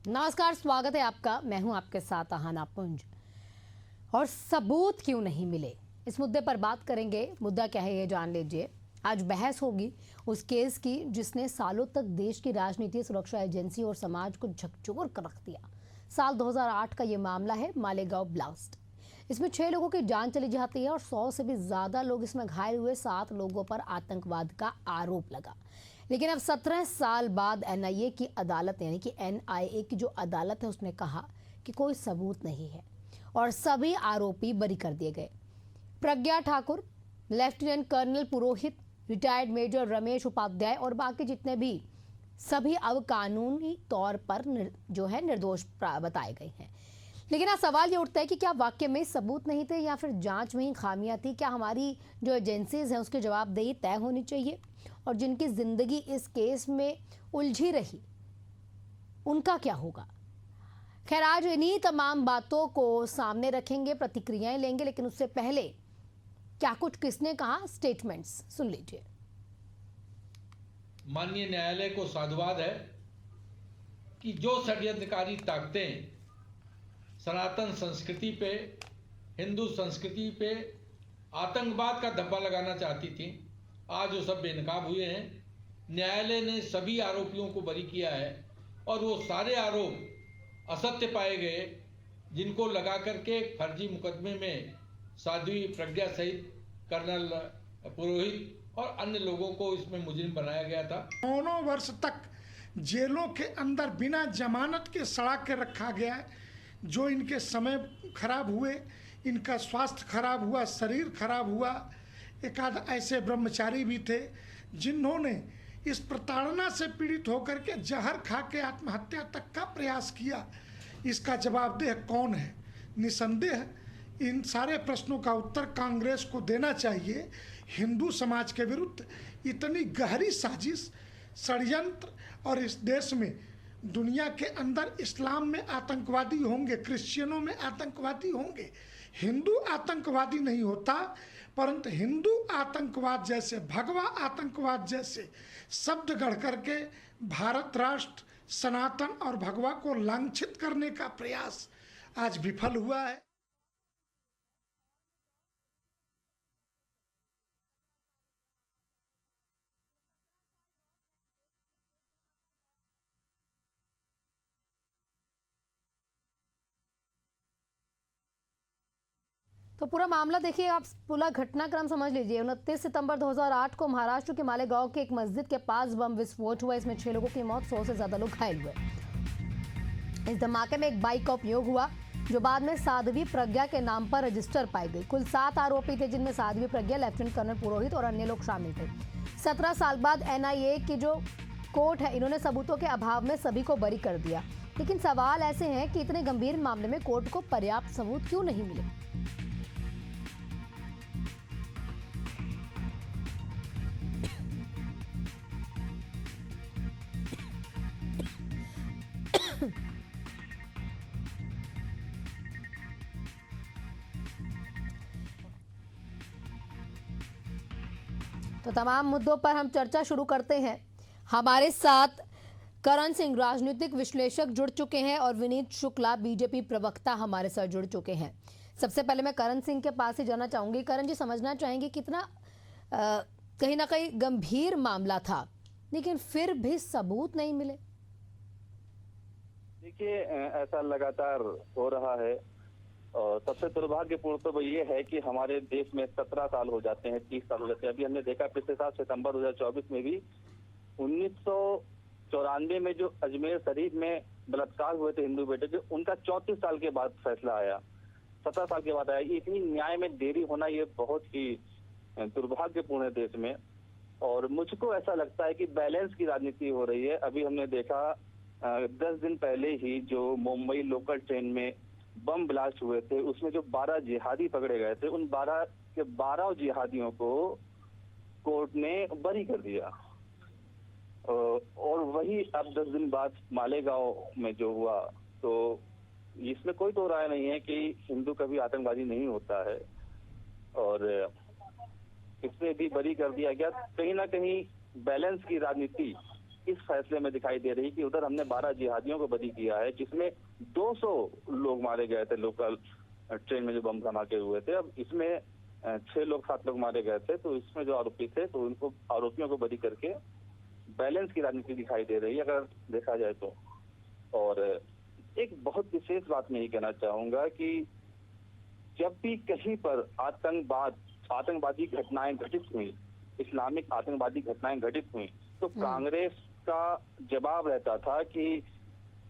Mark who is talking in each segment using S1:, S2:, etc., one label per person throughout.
S1: नमस्कार, स्वागत है आपका। मैं हूं आपके साथ अहाना पुंज। और सबूत क्यों नहीं मिले, इस मुद्दे पर बात करेंगे। मुद्दा क्या है ये जान लीजिए। आज बहस होगी उस केस की जिसने सालों तक देश की राजनीति, सुरक्षा एजेंसी और समाज को झकझोर कर रख दिया। साल 2008 का ये मामला है मालेगांव ब्लास्ट। इसमें 6 लोगों की जान चली जाती है और 100 से भी ज्यादा लोग इसमें घायल हुए। 7 लोगों पर आतंकवाद का आरोप लगा। लेकिन अब 17 साल बाद एनआईए की अदालत, यानी कि एनआईए की जो अदालत है, उसने कहा कि कोई सबूत नहीं है और सभी आरोपी बरी कर दिए गए। प्रज्ञा ठाकुर, लेफ्टिनेंट कर्नल पुरोहित, रिटायर्ड मेजर रमेश उपाध्याय और बाकी जितने भी सभी अब कानूनी तौर पर जो है निर्दोष बताए गए हैं। लेकिन आज सवाल ये उठता है कि क्या वाकई में सबूत नहीं थे या फिर जांच में ही खामियां थी? क्या हमारी जो एजेंसीज हैं उसकी जवाबदेही तय होनी चाहिए और जिनकी जिंदगी इस केस में उलझी रही उनका क्या होगा? खैर, आज इन्हीं तमाम बातों को सामने रखेंगे, प्रतिक्रियाएं लेंगे। लेकिन उससे पहले क्या कुछ किसने कहा, स्टेटमेंट्स सुन लीजिए।
S2: माननीय न्यायालय को साधुवाद है कि जो षड्यंत्रकारी ताकतें सनातन संस्कृति पे, हिंदू संस्कृति पे आतंकवाद का धब्बा लगाना चाहती थी, आज वो सब बेनकाब हुए हैं। न्यायालय ने सभी आरोपियों को बरी किया है और वो सारे आरोप असत्य पाए गए, जिनको लगा करके फर्जी मुकदमे में साध्वी प्रज्ञा सहित कर्नल पुरोहित और अन्य लोगों को इसमें मुजरिम बनाया गया था।
S3: 9 वर्ष तक जेलों के अंदर बिना जमानत के सड़ा के रखा गया है। जो इनके समय खराब हुए, इनका स्वास्थ्य खराब हुआ, शरीर खराब हुआ। एक आध ऐसे ब्रह्मचारी भी थे जिन्होंने इस प्रताड़ना से पीड़ित होकर के जहर खा के आत्महत्या तक का प्रयास किया। इसका जवाबदेह कौन है? निसंदेह इन सारे प्रश्नों का उत्तर कांग्रेस को देना चाहिए। हिंदू समाज के विरुद्ध इतनी गहरी साजिश, षड्यंत्र, और इस देश में, दुनिया के अंदर इस्लाम में आतंकवादी होंगे, क्रिश्चियनों में आतंकवादी होंगे, हिंदू आतंकवादी नहीं होता। परंतु हिंदू आतंकवाद जैसे, भगवा आतंकवाद जैसे शब्द गढ़ करके भारत राष्ट्र, सनातन और भगवा को लांछित करने का प्रयास आज विफल हुआ है।
S1: तो पूरा मामला देखिए, आप पूरा घटनाक्रम समझ लीजिए। 29 सितंबर 2008 को महाराष्ट्र के मालेगांव के एक मस्जिद के पास बम विस्फोट हुआ। इसमें 6 लोगों की मौत, 100 से ज्यादा लोग घायल हुए। इस धमाके में एक बाइक का उपयोग हुआ जो बाद में साध्वी प्रज्ञा के नाम पर रजिस्टर पाई गई। कुल 7 आरोपी थे, जिनमें साध्वी प्रज्ञा, लेफ्टिनेंट कर्नल पुरोहित और अन्य लोग शामिल थे। 17 साल बाद एनआईए की जो कोर्ट है, इन्होंने सबूतों के अभाव में सभी को बरी कर दिया। लेकिन सवाल ऐसे हैं कि इतने गंभीर मामले में कोर्ट को पर्याप्त सबूत क्यों नहीं मिले? तो तमाम मुद्दों पर हम चर्चा शुरू करते हैं। हमारे साथ करण सिंह, राजनीतिक विश्लेषक, जुड़ चुके हैं और विनीत शुक्ला, बीजेपी प्रवक्ता, हमारे साथ जुड़ चुके हैं। सबसे पहले मैं करण सिंह के पास ही जाना चाहूंगी। करण जी, समझना चाहेंगे कितना कहीं ना कहीं गंभीर मामला था, लेकिन फिर भी सबूत नहीं मिले।
S4: देखिए, ऐसा लगातार हो रहा है और सबसे दुर्भाग्यपूर्ण तो ये है कि हमारे देश में 17 साल हो जाते हैं, 30 साल हो जाते हैं। अभी हमने देखा पिछले साल सितंबर 2024 में भी 1994 में जो अजमेर शरीफ में बलात्कार हुए थे हिंदू बेटे के, उनका 34 साल के बाद फैसला आया, 17 साल के बाद आया। इतनी न्याय में देरी होना ये बहुत ही दुर्भाग्यपूर्ण है देश में। और मुझको ऐसा लगता है कि बैलेंस की राजनीति हो रही है। अभी हमने देखा 10 दिन पहले ही जो मुंबई लोकल ट्रेन में बम ब्लास्ट हुए थे, उसमें जो 12 जिहादी पकड़े गए थे, उन 12 के 12 जिहादियों को कोर्ट ने बरी कर दिया। और वही अब 10 दिन बाद मालेगांव में जो हुआ, तो इसमें कोई तो राय नहीं है कि हिंदू कभी आतंकवादी नहीं होता है और इसमें भी बरी कर दिया गया। कहीं ना कहीं बैलेंस की राजनीति इस फैसले में दिखाई दे रही कि उधर हमने 12 जिहादियों को बरी किया है, जिसमें 200 लोग मारे गए थे लोकल ट्रेन में जो बम धमाके हुए थे। अब इसमें 7 लोग मारे गए थे। तो इसमें जो आरोपी थे तो उनको आरोपियों को बरी करके बैलेंस की राजनीति दिखाई दे रही है अगर देखा जाए तो। और एक बहुत विशेष बात मैं ये कहना चाहूंगा कि जब भी कहीं पर आतंकवादी घटनाएं घटित हुई, इस्लामिक आतंकवादी घटनाएं घटित हुई, तो कांग्रेस का जवाब रहता था कि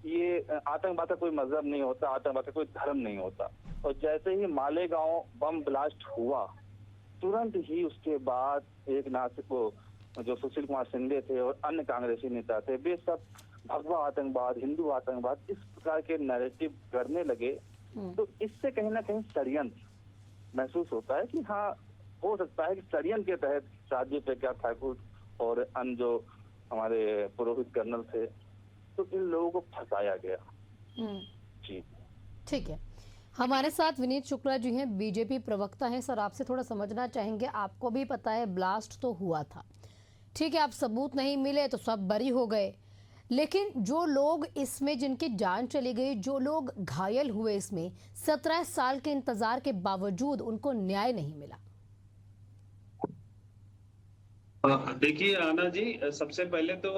S4: ये आतंकवाद का कोई मजहब नहीं होता, आतंकवाद का कोई धर्म नहीं होता। और जैसे ही मालेगांव बम ब्लास्ट हुआ, तुरंत ही उसके बाद एक नाथ को जो सुशील कुमार शिंदे थे और अन्य कांग्रेसी नेता थे, वे सब भगवा आतंकवाद, हिंदू आतंकवाद, इस प्रकार के नैरेटिव करने लगे। तो इससे कहीं ना कहीं षड्यंत्र महसूस होता है कि हाँ, हो सकता है कि षड्यंत्र के तहत राजीव प्रज्ञा ठाकुर और अन्य जो हमारे पुरोहित कर्नल थे, तो इन लोगों को फंसाया गया। जी
S1: ठीक है, हमारे साथ विनीत शुक्ला जी हैं, बीजेपी प्रवक्ता हैं। सर, आपसे थोड़ा समझना चाहेंगे, आपको भी पता है ब्लास्ट तो हुआ था, ठीक है, आप सबूत नहीं मिले तो सब बरी हो गए, लेकिन जो लोग इसमें जिनकी जान चली गई, जो लोग घायल हुए, इसमें 17 साल के इंतजार के बावजूद उनको न्याय नहीं मिला।
S5: देखिए आना जी, सबसे पहले तो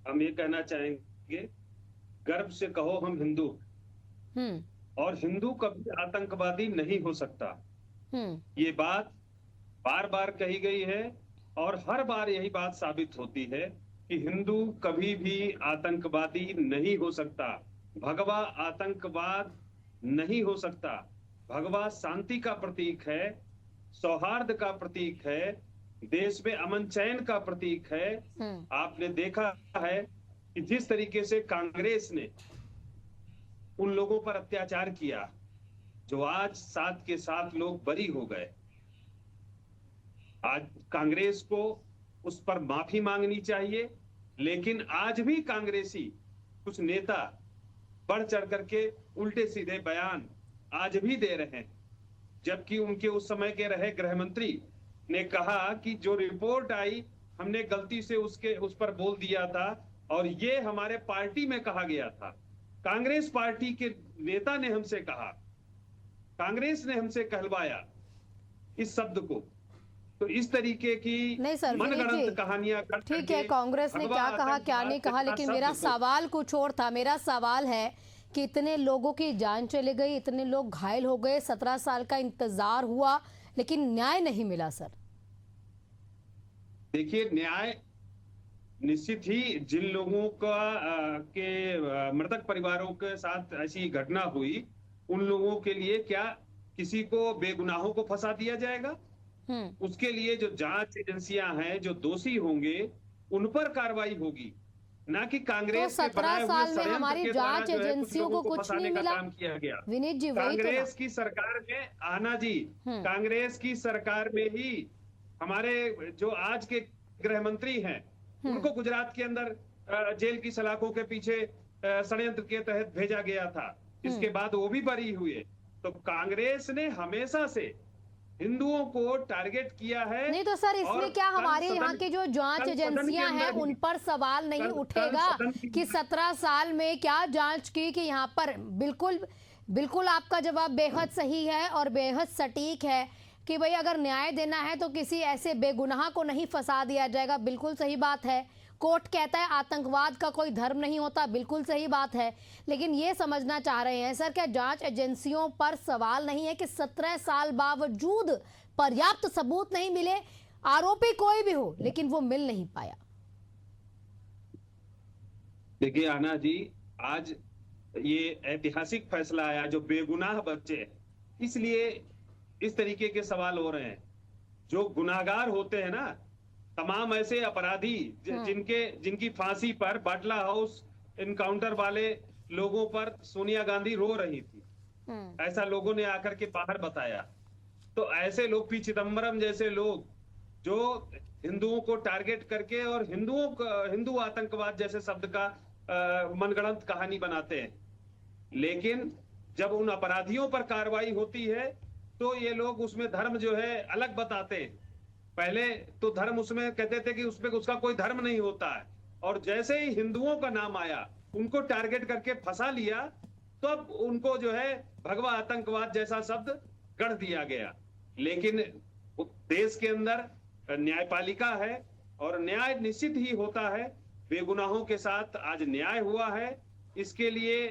S5: हम ये कहना चाहेंगे, गर्व से कहो हम हिंदू, और हिंदू कभी आतंकवादी नहीं हो सकता। ये बात बार बार कही गई है और हर बार यही बात साबित होती है कि हिंदू कभी भी आतंकवादी नहीं हो सकता। भगवा आतंकवाद नहीं हो सकता। भगवा शांति का प्रतीक है, सौहार्द का प्रतीक है, देश में अमन चैन का प्रतीक है। आपने देखा है कि जिस तरीके से कांग्रेस ने उन लोगों पर अत्याचार किया, जो आज 7 के 7 लोग बरी हो गए, आज कांग्रेस को उस पर माफी मांगनी चाहिए। लेकिन आज भी कांग्रेसी कुछ नेता बढ़ चढ़ करके उल्टे सीधे बयान आज भी दे रहे हैं, जबकि उनके उस समय के रहे गृह मंत्री ने कहा कि जो रिपोर्ट आई हमने गलती से उस पर बोल दिया था और ये हमारे पार्टी में कहा गया था। कांग्रेस पार्टी के नेता ने हमसे कहा, कांग्रेस ने हमसे कहलवाया इस शब्द को। तो इस तरीके की
S1: नहीं सर,
S5: मनगढ़ंत कहानियां
S1: ठीक है, कांग्रेस ने क्या कहा क्या नहीं कहा, लेकिन मेरा सवाल कुछ और था। मेरा सवाल है कि इतने लोगों की जान चली गई, इतने लोग घायल हो गए, 17 साल का इंतजार हुआ, लेकिन न्याय नहीं मिला। सर
S5: देखिए, न्याय निश्चित ही जिन लोगों का के मृतक परिवारों के साथ ऐसी घटना हुई, उन लोगों के लिए क्या किसी को बेगुनाहों को फंसा दिया जाएगा? उसके लिए जो जांच एजेंसियां हैं, जो दोषी होंगे उन पर कार्रवाई होगी, ना कि कांग्रेस
S1: तो 17 साल में हमारी जांच एजेंसियों को कुछ नहीं मिला।
S5: काम किया गया
S1: विनीत जी,
S5: कांग्रेस की सरकार में, आना जी, कांग्रेस की सरकार में ही हमारे जो आज के गृह मंत्री हैं, उनको गुजरात के अंदर जेल की सलाखों के पीछे षड्यंत्र के तहत भेजा गया था। इसके बाद वो भी बरी हुए। तो कांग्रेस ने हमेशा से हिंदुओं को टारगेट किया है।
S1: नहीं तो सर, इसमें क्या हमारे यहाँ के जो जांच एजेंसियां हैं उन पर सवाल नहीं उठेगा कि 17 साल में क्या जांच की कि यहाँ पर? बिल्कुल आपका जवाब बेहद सही है और बेहद सटीक है कि भाई अगर न्याय देना है तो किसी ऐसे बेगुनाह को नहीं फंसा दिया जाएगा। बिल्कुल सही बात है। कोर्ट कहता है आतंकवाद का कोई धर्म नहीं होता, बिल्कुल सही बात है। लेकिन ये समझना चाह रहे हैं सर, क्या जांच एजेंसियों पर सवाल नहीं है कि 17 साल बावजूद पर्याप्त सबूत नहीं मिले, आरोपी कोई भी हो लेकिन वो मिल नहीं पाया?
S5: देखिए आना जी, आज ये ऐतिहासिक फैसला आया जो बेगुनाह बच्चे, इसलिए इस तरीके के सवाल हो रहे हैं। जो गुनाहगार होते हैं ना, तमाम ऐसे अपराधी जिनकी फांसी पर बाटला हाउस इनकाउंटर वाले लोगों पर सोनिया गांधी रो रही थी, ऐसा लोगों ने आकर के बाहर बताया। तो ऐसे लोग, पी चिदम्बरम जैसे लोग जो हिंदुओं को टारगेट करके और हिंदू आतंकवाद जैसे शब्द का मनगढ़ंत कहानी बनाते हैं, लेकिन जब उन अपराधियों पर कार्रवाई होती है तो ये लोग उसमें धर्म जो है अलग बताते हैं। पहले तो धर्म उसमें कहते थे कि उसमें उसका कोई धर्म नहीं होता है, और जैसे ही हिंदुओं का नाम आया उनको टारगेट करके फंसा लिया, तो अब उनको जो है भगवा आतंकवाद जैसा शब्द गढ़ दिया गया। लेकिन देश के अंदर न्यायपालिका है और न्याय निश्चित ही होता है। बेगुनाहों के साथ आज न्याय हुआ है, इसके लिए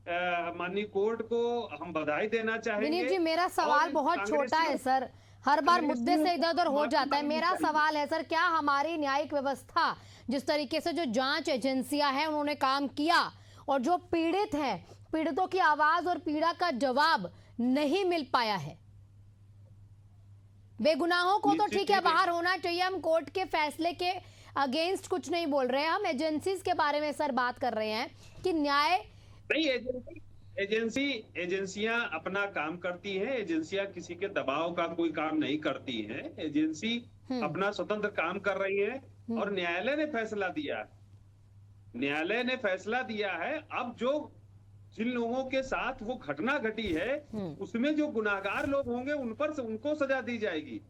S5: माननीय कोर्ट को हम बधाई देना चाहेंगे।
S1: विनीत जी, मेरा सवाल बहुत छोटा है सर, हर बार मुद्दे से इधर उधर हो जाता है। मेरा सवाल है सर, क्या हमारी न्यायिक व्यवस्था, जिस तरीके से जो जांच एजेंसियां हैं उन्होंने काम किया और जो पीड़ित हैं, पीड़ितों की आवाज और पीड़ा का जवाब नहीं मिल पाया है? बेगुनाहों को तो ठीक है बाहर होना चाहिए, हम कोर्ट के फैसले के अगेंस्ट कुछ नहीं बोल रहे हैं, हम एजेंसीज के बारे में सर बात कर रहे हैं कि न्याय
S5: नहीं। एजेंसियां अपना काम करती हैं, एजेंसियां किसी के दबाव का कोई काम नहीं करती हैं। एजेंसी अपना स्वतंत्र काम कर रही है और न्यायालय ने फैसला दिया है। न्यायालय ने फैसला दिया है। अब जो जिन लोगों के साथ वो घटना घटी है उसमें जो गुनाहगार लोग होंगे उन पर उनको सजा दी जाएगी,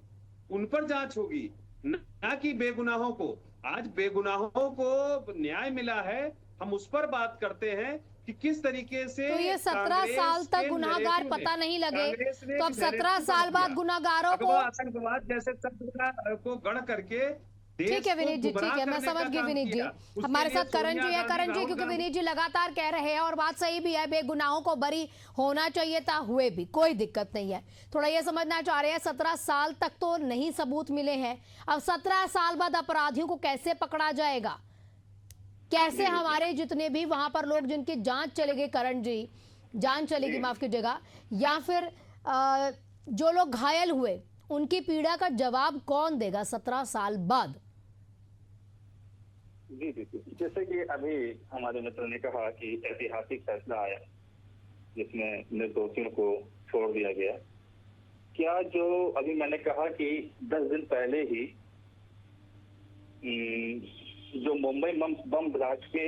S5: उन पर जांच होगी, ना कि बेगुनाहों को। आज बेगुनाहों को न्याय मिला है, हम उस पर बात करते हैं कि किस तरीके से।
S1: तो ये 17 साल तक गुनाहगार पता नहीं लगे, तो अब 17 साल बाद गुनाहगारों को
S5: आतंकवाद जैसे शब्द को गढ़ करके।
S1: ठीक है विनीत जी, ठीक है, मैं समझ गई विनीत जी। हमारे साथ करण जी है। करण जी, क्योंकि विनीत जी लगातार कह रहे हैं और बात सही भी है, बेगुनाहों को बरी होना चाहिए था, हुए भी, कोई दिक्कत नहीं है। थोड़ा ये समझना चाह रहे हैं, 17 साल तक तो नहीं सबूत मिले हैं, अब 17 साल बाद अपराधियों को कैसे पकड़ा जाएगा? कैसे हमारे जितने भी वहां पर लोग जिनकी जांच चलेगी, करण जी जांच चलेगी, माफ कीजिएगा, या फिर जो लोग घायल हुए उनकी पीड़ा का जवाब कौन देगा 17 साल बाद?
S4: जी जी जी, जैसे कि अभी हमारे मित्र ने कहा कि ऐतिहासिक फैसला आया जिसमें निर्दोषियों को छोड़ दिया गया। क्या जो अभी मैंने कहा कि 10 दिन पहले ही जो मुंबई बम ब्लास्ट के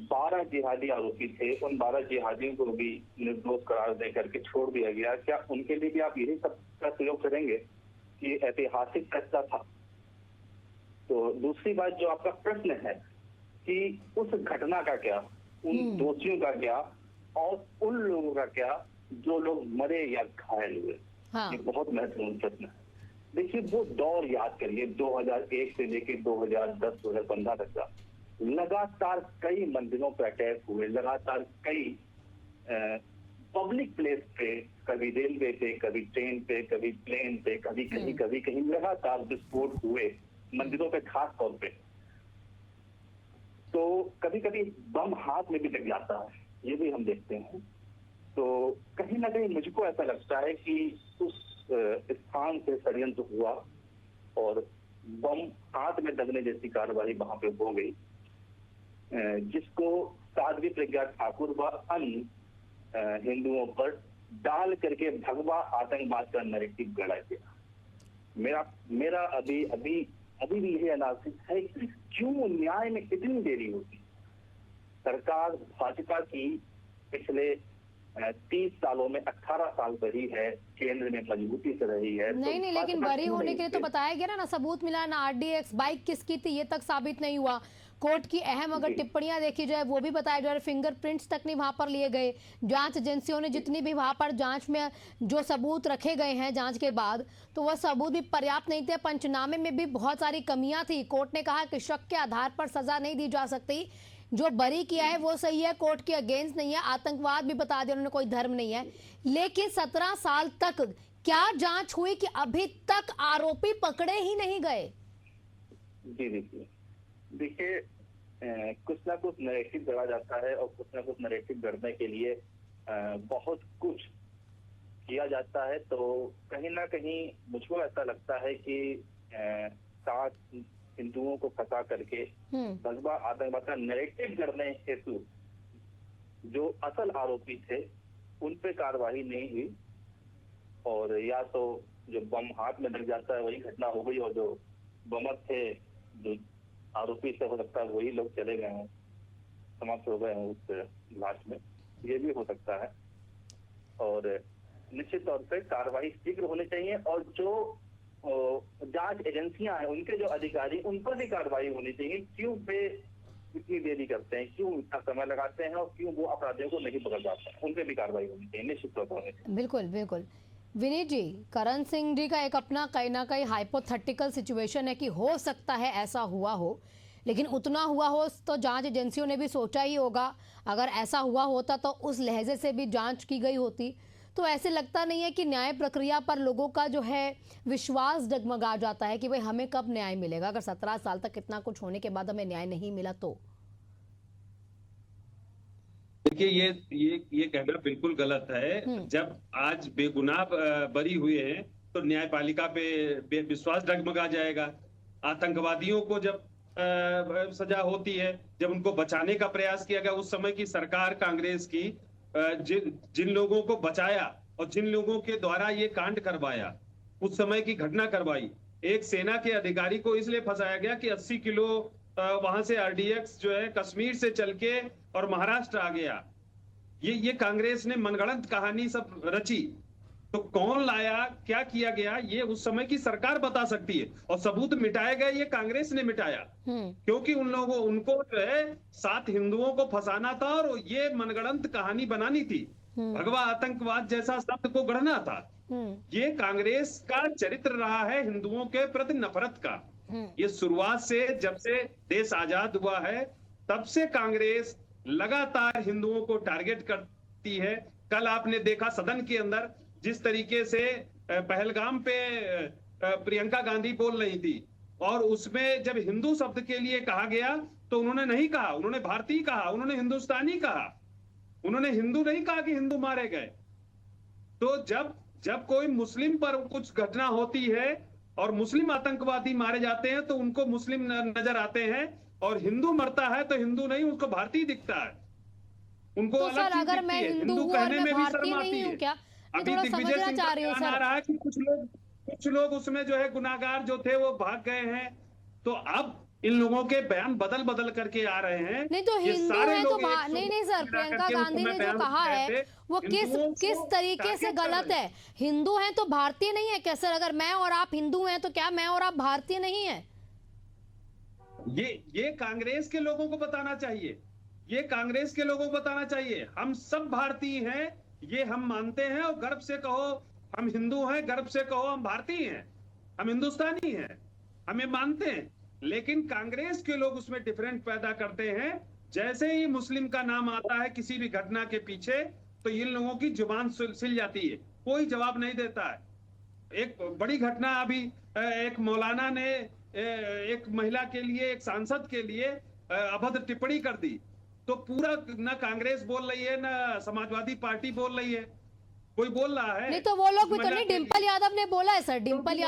S4: 12 जिहादी आरोपी थे, उन 12 जिहादियों को भी निर्दोष करार दे करके छोड़ दिया गया, क्या उनके लिए भी आप यही सब का प्रयोग करेंगे कि ऐतिहासिक फैसला था? तो दूसरी बात जो आपका प्रश्न है कि उस घटना का क्या, उन दोषियों का क्या और उन लोगों का क्या जो लोग मरे या घायल हुए, ये बहुत महत्वपूर्ण प्रश्न है। देखिए, वो दौर याद करिए 2001 से लेकर 2010-2015 तक का, लगातार कई मंदिरों पर अटैक हुए, लगातार कई पब्लिक प्लेस पे, कभी रेलवे पे, कभी ट्रेन पे, कभी प्लेन पे, कभी कहीं लगातार विस्फोट हुए मंदिरों पे खास तौर पे। तो कभी कभी बम हाथ में भी लग जाता है, ये भी हम देखते हैं। तो कहीं ना कहीं मुझको ऐसा लगता है कि उस स्थान से षड्यंत्र हुआ और बम हाथ में लगने जैसी कार्रवाई वहां पे हो गई, जिसको साध्वी प्रज्ञा ठाकुर व अन्य हिंदुओं पर डाल करके भगवा आतंकवाद का नैरेटिव गढ़ा गया। मेरा अभी भी यही एनालिसिस है कि क्यों न्याय में इतनी देरी होती। सरकार भाजपा की पिछले 30 सालों में 18 साल बरी है, केंद्र में मजबूती से रही है।
S1: नहीं, लेकिन बरी होने के लिए तो बताया गया ना सबूत मिला ना, RDX बाइक किसकी थी ये तक साबित नहीं हुआ। कोर्ट की अहम अगर टिप्पणियां देखी जाए वो भी बताया जा रहा है, फिंगरप्रिंट्स तक नहीं वहां पर लिए गए। जांच एजेंसियों ने जितनी भी वहां पर जांच में जो सबूत रखे गए हैं जांच के बाद, तो वह सबूत भी पर्याप्त नहीं थे। पंचनामे में भी बहुत सारी कमियां थी। कोर्ट ने कहा कि शक के आधार पर सजा नहीं दी जा सकती, जो बरी किया है वो सही है, कोर्ट के अगेंस्ट नहीं है। आतंकवाद भी बता दिया उन्होंने, कोई धर्म नहीं है। लेकिन 17 साल तक क्या जांच हुई कि अभी तक आरोपी पकड़े ही नहीं गए?
S4: जी देखिए, कुछ ना कुछ नैरेटिव गढ़ा जाता है और कुछ ना कुछ नैरेटिव गढ़ने के लिए बहुत कुछ किया जाता है। तो कहीं ना कहीं मुझको ऐसा लगता है कि 7 हिंदुओं को फंसा करके भगवा आतंकवाद का नैरेटिव गढ़ने हेतु जो असल आरोपी थे उन पे कार्रवाई नहीं हुई, और या तो जो बम हाथ में लग जाता है वही घटना हो गई, और जो बमत थे जो आरोपी से हो सकता है वही लोग चले गए हों, समाप्त हो गए हों उस ब्लास्ट में, ये भी हो सकता है। और निश्चित तौर पे कार्रवाई शीघ्र होनी चाहिए, और जो जांच एजेंसियां हैं उनके जो अधिकारी, उन पर भी कार्रवाई होनी चाहिए। क्यों इतनी देरी करते हैं, क्यों इतना समय लगाते हैं और क्यों वो अपराधियों को नहीं पकड़ पाते हैं? उन पे भी कार्रवाई होनी चाहिए, निश्चित तौर पर।
S1: बिल्कुल बिल्कुल। विनीत जी, करण सिंह जी का एक अपना कहीं ना कहीं हाइपोथेटिकल सिचुएशन है कि हो सकता है ऐसा हुआ हो, लेकिन उतना हुआ हो तो जांच एजेंसियों ने भी सोचा ही होगा। अगर ऐसा हुआ होता तो उस लहजे से भी जांच की गई होती। तो ऐसे लगता नहीं है कि न्याय प्रक्रिया पर लोगों का जो है विश्वास डगमगा जाता है कि भाई हमें कब न्याय मिलेगा, अगर 17 साल तक इतना कुछ होने के बाद हमें न्याय नहीं मिला तो?
S5: देखिए, ये कहना बिल्कुल गलत है। जब आज बेगुनाह बरी हुए हैं तो न्यायपालिका पे विश्वास डगमगा जाएगा। आतंकवादियों को जब सजा होती है, जब उनको बचाने का प्रयास किया गया, उस समय की सरकार कांग्रेस की जिन लोगों को बचाया और जिन लोगों के द्वारा ये कांड करवाया, उस समय की घटना करवाई। एक सेना के अधिकारी को इसलिए फंसाया गया कि 80 किलो वहां से आरडीएक्स जो है कश्मीर से चल के और महाराष्ट्र आ गया। ये कांग्रेस ने मनगढ़ंत कहानी सब रची। तो कौन लाया, क्या किया गया, ये उस समय की सरकार बता सकती है। और सबूत मिटाए गए, ये कांग्रेस ने मिटाया, क्योंकि उनको जो है 7 हिंदुओं को फंसाना था और ये मनगढ़ंत कहानी बनानी थी। भगवा आतंकवाद जैसा शब्द को गढ़ना था। ये कांग्रेस का चरित्र रहा है हिंदुओं के प्रति नफरत का। ये शुरुआत से, जब से देश आजाद हुआ है, तब से कांग्रेस लगातार हिंदुओं को टारगेट करती है। कल आपने देखा सदन के अंदर जिस तरीके से पहलगाम पे प्रियंका गांधी बोल रही थी, और उसमें जब हिंदू शब्द के लिए कहा गया तो उन्होंने नहीं कहा, उन्होंने भारतीय कहा, उन्होंने हिंदुस्तानी कहा, उन्होंने हिंदू नहीं कहा कि हिंदू मारे गए। तो जब कोई मुस्लिम पर कुछ घटना होती है और मुस्लिम आतंकवादी मारे जाते हैं तो उनको मुस्लिम नजर आते हैं, और हिंदू मरता है तो हिंदू नहीं, उसको भारतीय दिखता है। उनको
S1: तो
S5: अलग
S1: सर,
S5: चीज
S1: अगर
S5: दिखती
S1: मैं
S5: है।
S1: हिंदू हूँ और
S5: कहने
S1: मैं
S5: में भी
S1: भारतीय
S5: शर्म आती
S1: नहीं हूँ
S5: है।
S1: क्या? मैं
S5: अभी
S1: थोड़ा
S5: दिग्विजय
S1: समझना
S5: सिंह
S1: चाह
S5: का
S1: रही हूँ
S5: बयान आ
S1: सर।
S5: रहा है कि कुछ लोग उसमें जो है गुनाहगार जो थे वो भाग गए हैं। तो अब इन लोगों के बयान बदल करके आ रहे हैं।
S1: नहीं तो
S5: ये
S1: हिंदू
S5: सारे
S1: है तो
S5: लोग एक
S1: नहीं नहीं सर,
S5: मिला
S1: प्रियंका
S5: करके उस
S1: गांधी
S5: समय
S1: ने जो
S5: बयान
S1: कहा
S5: दिए
S1: है
S5: थे।
S1: वो
S5: हिंदुओं
S1: किस
S5: को
S1: तरीके से
S5: टारगेट कर
S1: गलत
S5: रहे
S1: है? हिंदू हैं तो भारतीय नहीं है क्या सर? अगर मैं और आप हिंदू हैं तो क्या मैं और आप भारतीय नहीं है?
S5: ये कांग्रेस के लोगों को बताना चाहिए। ये कांग्रेस के लोगों को बताना चाहिए। हम सब भारतीय हैं, ये हम मानते हैं, और गर्व से कहो हम हिंदू हैं, गर्व से कहो हम भारतीय हैं, हम हिंदुस्तानी हैं, हम ये मानते हैं। लेकिन कांग्रेस के लोग उसमें डिफरेंट पैदा करते हैं। जैसे ही मुस्लिम का नाम आता है किसी भी घटना के पीछे, तो इन लोगों की जुबान सिल जाती है, कोई जवाब नहीं देता है। एक बड़ी घटना अभी एक मौलाना ने एक महिला के लिए, एक सांसद के लिए अभद्र टिप्पणी कर दी, तो पूरा ना कांग्रेस बोल रही है, ना समाजवादी पार्टी बोल रही है, कोई बोल रहा है?
S1: नहीं तो वो लोग भी तो नहीं, डिम्पल यादव ने बोला है सर। डिम्पल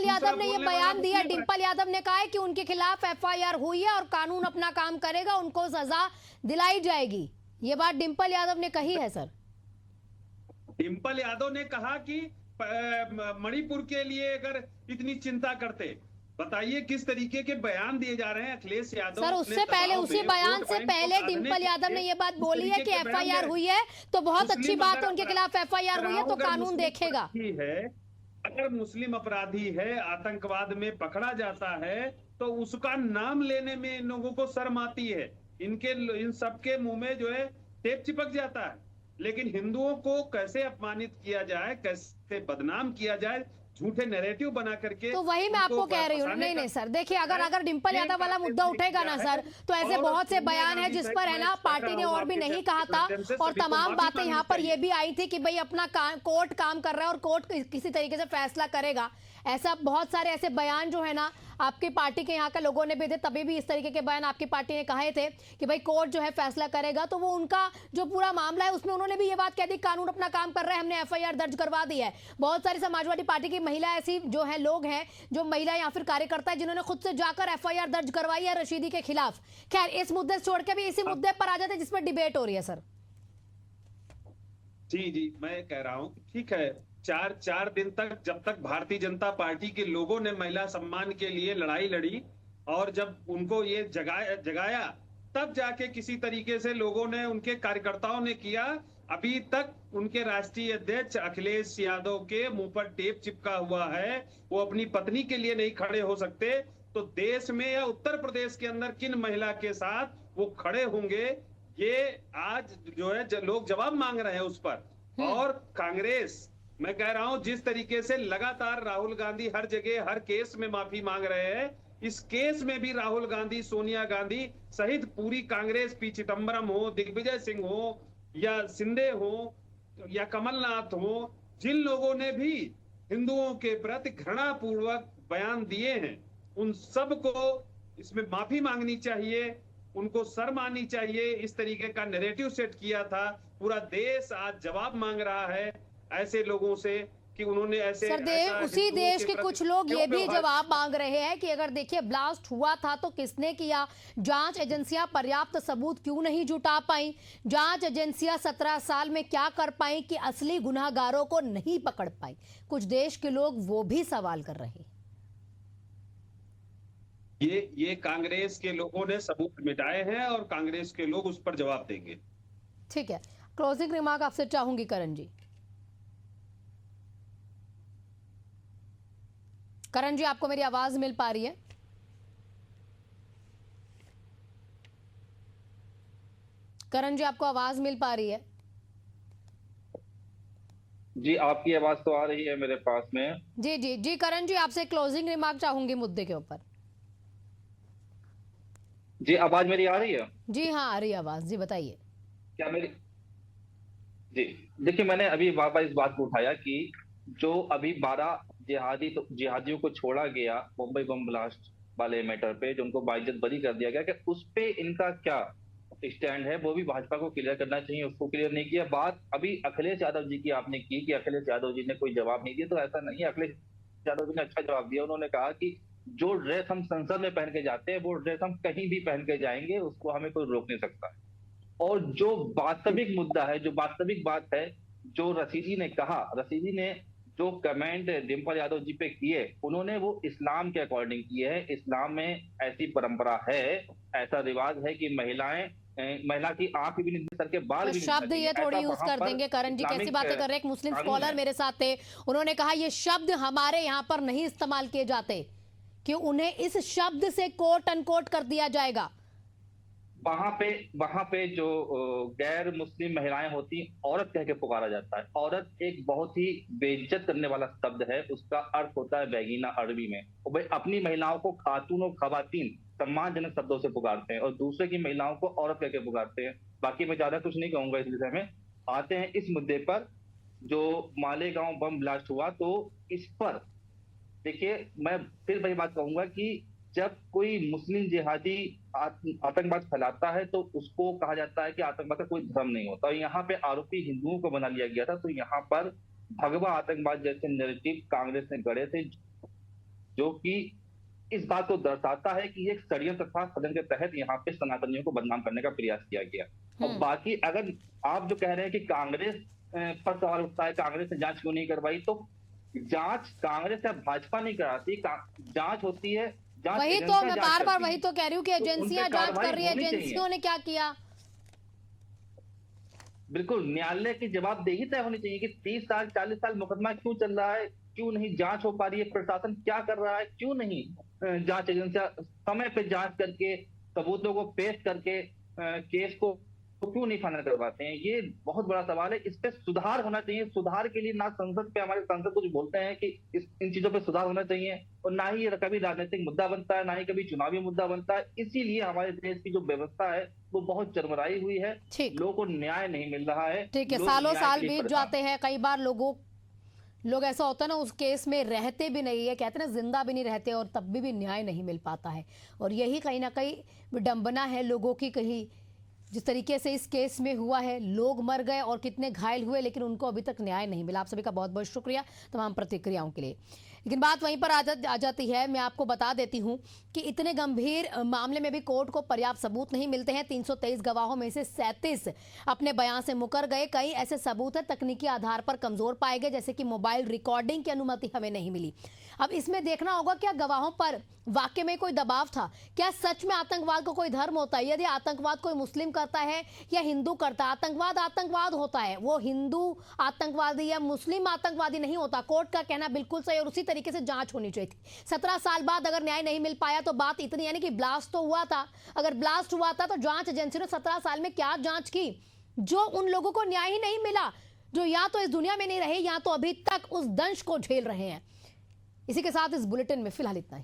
S1: यादव ने ये बयान दिया। डिम्पल यादव ने कहा है कि उनके खिलाफ एफआईआर हुई है और कानून अपना काम करेगा, उनको सजा दिलाई जाएगी। ये बात डिम्पल यादव ने कही है सर।
S5: डिम्पल यादव ने कहा कि मणिपुर के लिए अगर इतनी चिंता करते, बताइए किस तरीके के बयान दिए जा रहे हैं। अखिलेश यादव
S1: सर उससे पहले, उसी बयान से पहले डिम्पल यादव ने ये बात बोली है कि एफआईआर हुई है तो बहुत अच्छी बात है, उनके खिलाफ एफआईआर हुई है तो कानून देखेगा।
S5: अगर मुस्लिम अपराधी है, आतंकवाद में पकड़ा जाता है, तो उसका नाम लेने में इन लोगों को शर्म आती है। इन सबके मुंह में जो है टेप चिपक जाता है। लेकिन हिंदुओं को कैसे अपमानित किया जाए, कैसे बदनाम किया जाए, झूठे नैरेटिव बना करके,
S1: तो वही मैं आपको कह रही हूँ। नहीं सर, देखिए अगर डिम्पल यादव वाला मुद्दा उठेगा ना सर, तो ऐसे बहुत से बयान है जिस पर है ना पार्टी ने और भी नहीं कहा था, और तमाम बातें यहाँ पर ये भी आई थी कि भाई अपना कोर्ट काम कर रहा है और कोर्ट किसी तरीके से फैसला करेगा। ऐसा बहुत सारे ऐसे बयान जो है ना आपकी पार्टी के यहाँ के लोगों ने भी थे, तभी भी इस तरीके के बयान आपकी पार्टी ने कहे थे कि भाई कोर्ट जो है फैसला करेगा। तो वो उनका जो पूरा मामला है उसमें उन्होंने भी ये बात कह दी, कानून अपना काम कर रहा है, हमने एफआईआर दर्ज करवा दी है। बहुत सारी समाजवादी पार्टी की महिला ऐसी जो है लोग हैं, जो महिला या फिर कार्यकर्ता है, जिन्होंने खुद से जाकर एफआईआर दर्ज करवाई है रशीदी के खिलाफ। खैर, इस मुद्दे से छोड़ के भी इसी मुद्दे पर आ जाते हैं जिस पर डिबेट हो रही है सर।
S5: जी, मैं कह रहा हूँ ठीक है, चार दिन तक जब तक भारतीय जनता पार्टी के लोगों ने महिला सम्मान के लिए लड़ाई लड़ी, और जब उनको ये जगाया, तब जाके किसी तरीके से लोगों ने, उनके कार्यकर्ताओं ने किया। अभी तक उनके राष्ट्रीय अध्यक्ष अखिलेश यादव के मुंह पर टेप चिपका हुआ है। वो अपनी पत्नी के लिए नहीं खड़े हो सकते, तो देश में या उत्तर प्रदेश के अंदर किन महिला के साथ वो खड़े होंगे, ये आज जो है लोग जवाब मांग रहे हैं उस पर। और कांग्रेस, मैं कह रहा हूं, जिस तरीके से लगातार राहुल गांधी हर जगह हर केस में माफी मांग रहे हैं, इस केस में भी राहुल गांधी, सोनिया गांधी सहित पूरी कांग्रेस, पी चिदम्बरम हो, दिग्विजय सिंह हो या शिंदे हो या कमलनाथ हो, जिन लोगों ने भी हिंदुओं के प्रति घृणा पूर्वक बयान दिए हैं, उन सब को इसमें माफी मांगनी चाहिए, उनको शर्म आनी चाहिए। इस तरीके का नैरेटिव सेट किया था, पूरा देश आज जवाब मांग रहा है ऐसे लोगों से कि उन्होंने ऐसे
S1: उसी देश के कुछ लोग ये भी जवाब मांग रहे हैं कि अगर देखिए ब्लास्ट हुआ था तो किसने किया, जांच एजेंसियां पर्याप्त सबूत क्यों नहीं जुटा पाई, जांच एजेंसियां 17 साल में क्या कर पाई कि असली गुनाहगारों को नहीं पकड़ पाई। कुछ देश के लोग वो भी सवाल कर रहे हैं।
S5: ये कांग्रेस के लोगों ने सबूत मिटाए हैं और कांग्रेस के लोग उस पर जवाब देंगे।
S1: ठीक है, क्लोजिंग रिमार्क आपसे चाहूंगी करण जी। करण जी, आपको मेरी आवाज मिल पा रही है? करण जी, आपको आवाज मिल पा रही है?
S6: जी, आपकी आवाज तो आ रही है मेरे पास में।
S1: जी जी जी, करण जी, आपसे क्लोजिंग रिमार्क चाहूंगी मुद्दे के ऊपर।
S6: जी, आवाज मेरी आ रही है?
S1: जी हाँ, आ रही है आवाज, जी बताइए।
S6: क्या मेरी? जी, देखिए, मैंने अभी बार इस बात को उठाया कि जो अभी 12 जिहादियों को छोड़ा गया मुंबई बम ब्लास्ट वाले मैटर पे, जो उनको बाइज्जत बरी कर दिया गया, कि उस पे इनका क्या स्टैंड है, वो भी भाजपा को क्लियर करना चाहिए। उसको क्लियर नहीं किया। बात अभी अखिलेश यादव जी की आपने की कि अखिलेश यादव जी ने कोई जवाब नहीं दिया, तो ऐसा नहीं है। अखिलेश यादव जी ने अच्छा जवाब दिया। उन्होंने कहा कि जो ड्रेस हम संसद में पहन के जाते हैं, वो ड्रेस हम कहीं भी पहन के जाएंगे, उसको हमें कोई रोक नहीं सकता। और जो वास्तविक मुद्दा है, जो वास्तविक बात है, जो रशीदी ने कहा, रशीदी ने जो कमेंट डिम्पल यादव जी पे किए, उन्होंने वो इस्लाम के अकॉर्डिंग किए हैं। इस्लाम में ऐसी परंपरा है, ऐसा रिवाज है कि महिला की आंख भी नहीं, सर के बाल भी
S1: शब्द ये थोड़ी यूज कर देंगे। करण जी कैसी बातें कर रहे हैं? एक मुस्लिम स्कॉलर मेरे साथ थे, उन्होंने कहा ये शब्द हमारे यहाँ पर नहीं इस्तेमाल किए जाते, कि उन्हें इस शब्द से कोट अनकोट कर दिया जाएगा।
S6: वहां पे जो गैर मुस्लिम महिलाएं होती, औरत कह के पुकारा जाता है। औरत एक बहुत ही बेइज्जत करने वाला शब्द है। उसका अर्थ होता है बैगीना अरबी में। और भाई अपनी महिलाओं को खातून और खवातीन सम्मानजनक शब्दों से पुकारते हैं और दूसरे की महिलाओं को औरत कह के पुकारते हैं। बाकी मैं ज्यादा कुछ नहीं कहूंगा इस विषय में। आते हैं इस मुद्दे पर, जो मालेगांव बम ब्लास्ट हुआ, तो इस पर देखिए, मैं फिर वही बात कहूंगा कि जब कोई मुस्लिम जिहादी आतंकवाद फैलाता है तो उसको कहा जाता है कि आतंकवाद का कोई धर्म नहीं होता। यहाँ पे आरोपी हिंदुओं को बना लिया गया था, तो यहाँ पर भगवा आतंकवाद जैसे नैरेटिव कांग्रेस ने गढ़े थे, जो कि इस बात को दर्शाता है कि एक षड्यंत्र था सदन के तहत यहाँ पे सनातनियों को बदनाम करने का प्रयास किया गया। और बाकी अगर आप जो कह रहे हैं कि कांग्रेस पर सवाल उठता है, कांग्रेस ने जांच क्यों नहीं करवाई, तो जांच कांग्रेस या भाजपा नहीं कराती, जांच होती है।
S1: वही तो मैं बार वही तो कह रही हूँ कि एजेंसियां जांच कर रही है, एजेंसियों ने क्या किया?
S6: बिल्कुल, न्यायालय की जवाबदेही तय होनी चाहिए कि 30 साल 40 साल मुकदमा क्यों चल रहा है, क्यों नहीं जांच हो पा रही है, प्रशासन क्या कर रहा है, क्यों नहीं जांच एजेंसियां समय पे जांच करके सबूतों को पेश करके केस को क्यों नहीं फाइनल करवाते हैं। ये बहुत बड़ा सवाल है। इस पे सुधार होना चाहिए। सुधार के लिए ना संसद पे हमारे सांसद कुछ बोलते हैं कि इन चीजों पे सुधार होना चाहिए, और ना ही ये कभी राजनीतिक मुद्दा बनता है, ना ही कभी चुनावी मुद्दा बनता है। इसीलिए हमारे देश की जो व्यवस्था है वो बहुत चरमराई हुई है, लोगों को न्याय नहीं मिल रहा है।
S1: ठीक है, सालों साल बीत जाते हैं, कई बार लोग ऐसा होता है ना, उस केस में रहते भी नहीं है, कहते हैं ना जिंदा भी नहीं रहते, और तब भी न्याय नहीं मिल पाता है। और यही कहीं ना कहीं विडंबना है लोगों की। कहीं जिस तरीके से इस केस में हुआ है, लोग मर गए और कितने घायल हुए, लेकिन उनको अभी तक न्याय नहीं मिला। आप सभी का बहुत बहुत शुक्रिया तमाम प्रतिक्रियाओं के लिए। लेकिन बात वहीं पर आ जाती है। मैं आपको बता देती हूं कि इतने गंभीर मामले में भी कोर्ट को पर्याप्त सबूत नहीं मिलते हैं। 323 गवाहों में से 37 अपने बयान से मुकर गए। कई ऐसे सबूत है तकनीकी आधार पर कमजोर पाए गए, जैसे कि मोबाइल रिकॉर्डिंग की अनुमति हमें नहीं मिली। अब इसमें देखना होगा क्या गवाहों पर वाकई में कोई दबाव था, क्या सच में आतंकवाद को कोई धर्म होता है? यदि आतंकवाद कोई मुस्लिम करता है या हिंदू करता है, आतंकवाद होता है, वो हिंदू आतंकवादी या मुस्लिम आतंकवादी नहीं होता। कोर्ट का कहना बिल्कुल सही। और उसी तरीके से जांच होनी चाहिए थी। 17 साल बाद अगर न्याय नहीं मिल पाया तो बात इतनी, यानी कि ब्लास्ट तो हुआ था, अगर ब्लास्ट हुआ था तो जांच एजेंसी ने 17 साल में क्या जांच की, जो उन लोगों को न्याय ही नहीं मिला, जो या तो इस दुनिया में नहीं रहे या तो अभी तक उस दंश को झेल रहे हैं। इसी के साथ इस बुलेटिन में फिलहाल इतना ही।